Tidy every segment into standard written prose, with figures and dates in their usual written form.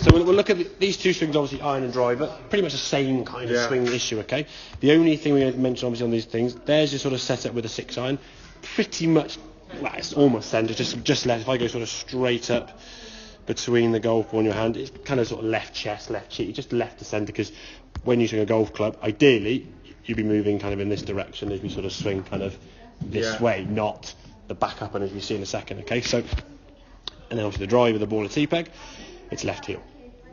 So we'll look at these two swings, obviously iron and driver, pretty much the same kind of swing issue, okay? The only thing we're going to mention obviously on these things, there's your sort of setup with a 6 iron, pretty much, well, it's almost centre, just left. If I go sort of straight up between the golf ball in your hand, it's kind of sort of left chest, left cheek, just left to centre, because when you swing a golf club, ideally, you'd be moving kind of in this direction as we sort of swing kind of this way, not the back up, and as we see in a second, okay? So, and then obviously the driver, the ball, and tee peg, it's left heel.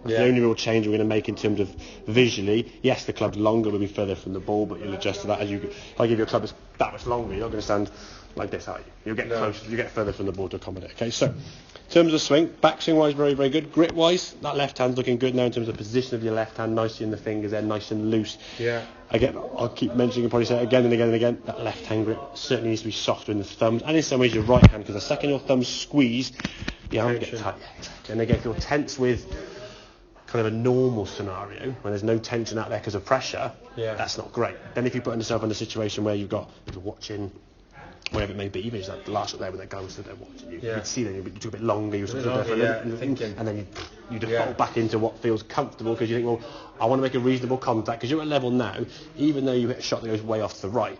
The only real change we're going to make in terms of visually, yes, the club's longer, will be further from the ball, but you'll adjust to that as you. If I give you a club that's that much longer, you're not going to stand like this, are you? You'll get closer, you get further from the ball to accommodate. Okay, so in terms of swing, backswing wise, very, very good. Grip wise, that left hand's looking good now in terms of position of your left hand, nicely in the fingers there, nice and loose. Yeah. Again, I'll keep mentioning, probably say it again and again and again, that left hand grip certainly needs to be softer in the thumbs, and in some ways your right hand, because the second your thumb's squeezed, the arm gets tight. Yeah, exactly. And again, if you're tense with kind of a normal scenario when there's no tension out there because of pressure, that's not great. Then if you put yourself in a situation where you're watching whatever it may be, even if it's like the last shot there with that guy was stood there watching you, you can see then you took a bit longer, you sort of thinking, and then you default back into what feels comfortable, because you think, well, I want to make a reasonable contact, because you're at a level now, even though you hit a shot that goes way off to the right,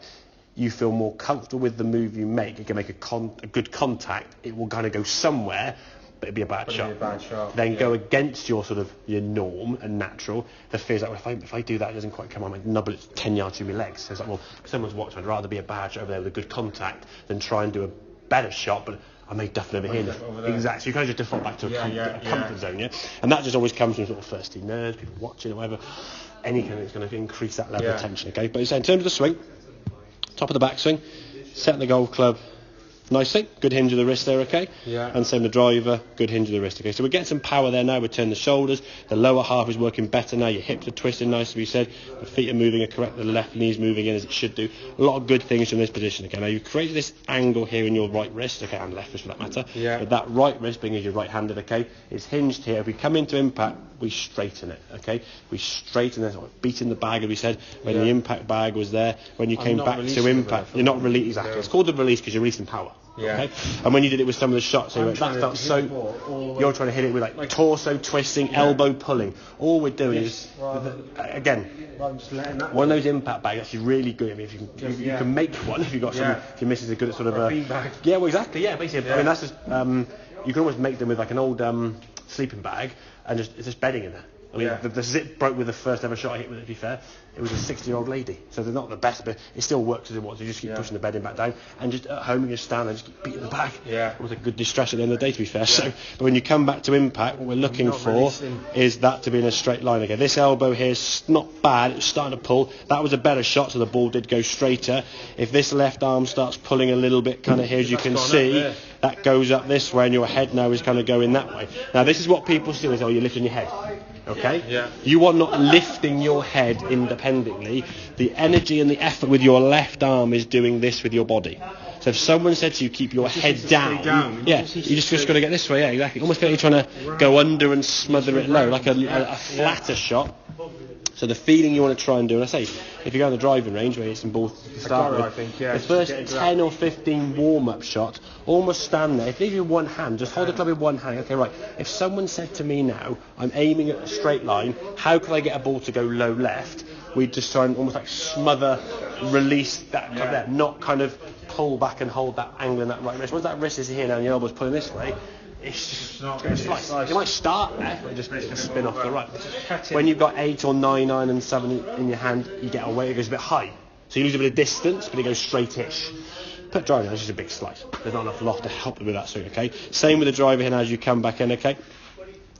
you feel more comfortable with the move you make. You can make a good contact, it will kind of go somewhere, but it'd be a bad shot. Then go against your sort of your norm and natural. The fear is like, well, if I do that, it doesn't quite come on, I might nubble it 10 yards through my legs. So it's like, well, if someone's watching, I'd rather be a bad shot over there with a good contact than try and do a better shot, but I may duff it over here. Exactly. So you kind of just default back to a comfort zone, and that just always comes from sort of first team nerves, people watching or whatever. Anything that's going to increase that level of tension, okay? But so in terms of the swing, top of the backswing, setting the golf club nicely, good hinge of the wrist there, okay? And same the driver, good hinge of the wrist, okay? So we're getting some power there now. We turn the shoulders, the lower half is working better now, your hips are twisting nicely, we said, the feet are moving correct, the left knee's moving in as it should do. A lot of good things from this position, okay? Now you've created this angle here in your right wrist, okay, and left wrist for that matter, but that right wrist, being as you're right-handed, okay, is hinged here. If we come into impact, we straighten it, okay? We straighten it, beating the bag, as we said, when the impact bag was there, when you came back to impact, you're not releasing, exactly, it's called the release because you're releasing power. Okay? And when you did it with some of the shots, so that felt so. You're trying to hit it with like torso twisting, elbow pulling. All we're doing is, again, one of those impact bags actually really good. I mean, if you can make one, if you got some, if your missus is good at sort of a yeah, well, exactly, yeah, basically. I mean, that's just you can almost make them with like an old sleeping bag, and it's just bedding in there. I mean, the zip broke with the first ever shot I hit with it, to be fair. It was a 60-year-old lady. So they're not the best, but it still works as it was. You just keep pushing the bedding back down, and just at home you just stand and just keep beating the back. It was a good distress at the end of the day, to be fair. So, but when you come back to impact, what we're looking for is that to be in a straight line again. This elbow here is not bad. It's starting to pull. That was a better shot, so the ball did go straighter. If this left arm starts pulling a little bit kind of here, as you can see, that goes up this way, and your head now is kind of going that way. Now, this is what people see, is, oh, you're lifting your head. Okay? You are not lifting your head independently. The energy and the effort with your left arm is doing this with your body. So if someone said to you, keep your head down, you just got to get this way, exactly. Almost like you're trying to go under and smother it low, like a flatter shot. So the feeling you want to try and do, and I say, if you go on the driving range where you hit some balls to start with, the first 10 or 15 warm-up shots, almost stand there. If you leave with one hand, just hold the club with one hand. Okay, right. If someone said to me now, I'm aiming at a straight line, how can I get a ball to go low left? We'd just try and almost like smother, release that kind of there, not kind of pull back and hold that angle in that right wrist. Once that wrist is here now and your elbow's pulling this way, it's just going to slice. You might start there, but just spin off the right. When you've got 8 or 9 iron and 7 in your hand, you get away, it goes a bit high. So you lose a bit of distance, but it goes straight-ish. Put driver in, it's just a big slice. There's not enough loft to help with that swing, okay? Same with the driver here now as you come back in, okay?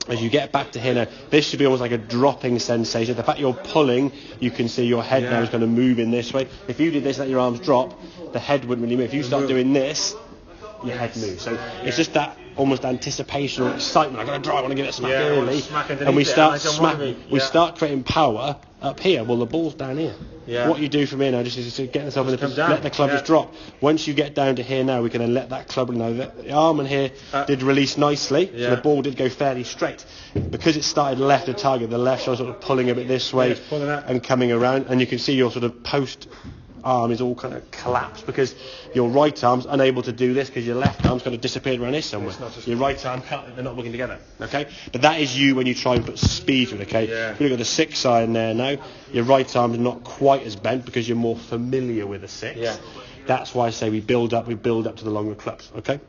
As you get back to here now, this should be almost like a dropping sensation. The fact you're pulling, you can see your head now is going to move in this way. If you did this, let your arms drop, the head wouldn't really move. If you start doing this, your head moves. So it's just that almost anticipation or excitement. I'm going to drive, I want to give it a smack early, and we start creating power up here. Well, the ball's down here. What you do from here now just is to get yourself in the position, let the club just drop. Once you get down to here now, we can then let that club know that the arm in here did release nicely, so the ball did go fairly straight. Because it started left of target, the left shot sort of pulling a bit this way and coming around, and you can see your sort of post arm is all kind of collapsed because your right arm's unable to do this because your left arm's kind of disappeared around here somewhere. Your right arm, they're not working together, okay? But that is you when you try and put speed to it, okay? Yeah. If you look at the 6 iron there now, your right arm is not quite as bent because you're more familiar with the 6. Yeah. That's why I say we build up to the longer clubs, okay?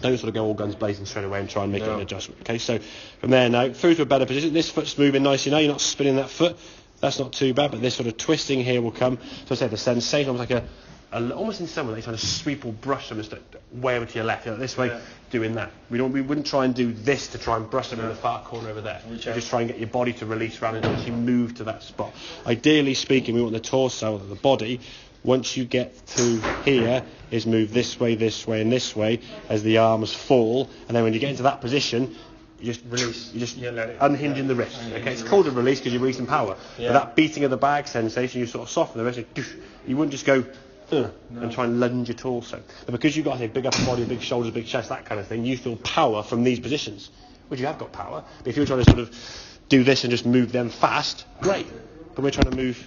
Don't sort of go all guns blazing straight away and try and make an adjustment, okay? So from there now, through to a better position. This foot's moving nicely now, you're not spinning that foot. That's not too bad, but this sort of twisting here will come. So I say the sensation, almost like almost in some way, like trying to sweep or brush them just way over to your left, this way, doing that. We wouldn't try and do this to try and brush them in the far corner over there. We just try and get your body to release around and actually move to that spot. Ideally speaking, we want the torso or the body, once you get to here, is move this way, and this way as the arms fall, and then when you get into that position, you just release. You just unhinging the wrist. Okay, it's called a release because you're releasing power. But that beating of the bag sensation, you sort of soften the wrist. You wouldn't just go and try and lunge your torso. But because you've got a big upper body, big shoulders, big chest, that kind of thing, you feel power from these positions. Which you have got power. But if you're trying to sort of do this and just move them fast, great. But we're trying to move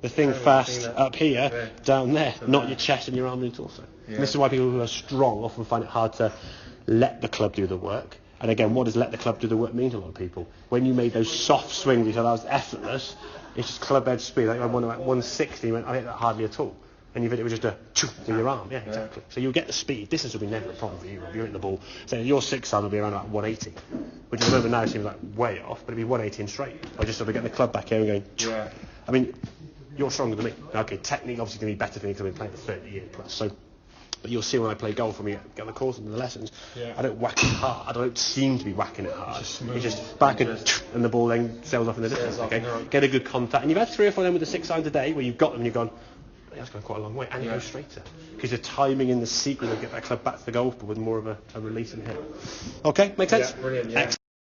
the thing fast up here, down there, not your chest and your arm and your torso. And this is why people who are strong often find it hard to let the club do the work. And again, what does let the club do the work mean to a lot of people? When you made those soft swings, you said that was effortless, it's just club head speed. Like I won about 160, you went, I hit that hardly at all. And you think it was just a in your arm. Yeah, exactly. So you'll get the speed. Distance will be never a problem for you. If you're hitting the ball, so your 6 iron will be around about 180, which at the moment now seems like way off, but it'd be 180 and straight. I just sort of getting the club back here and going, I mean, you're stronger than me. Okay, technique obviously going to be better for me because I've been playing for 30 years plus. So, but you'll see when I play golf and we get on the course and the lessons, I don't whack it hard. I don't seem to be whacking it hard. It's just back and the ball then sails off in the distance. Okay, get a good contact. And you've had 3 or 4 of them with the 6 iron today where you've got them and you've gone, that's going quite a long way, and you go straighter because you're timing in the sequence of get that club back to the golf, but with more of a release and hit. Okay, make sense? Yeah, brilliant. Yeah.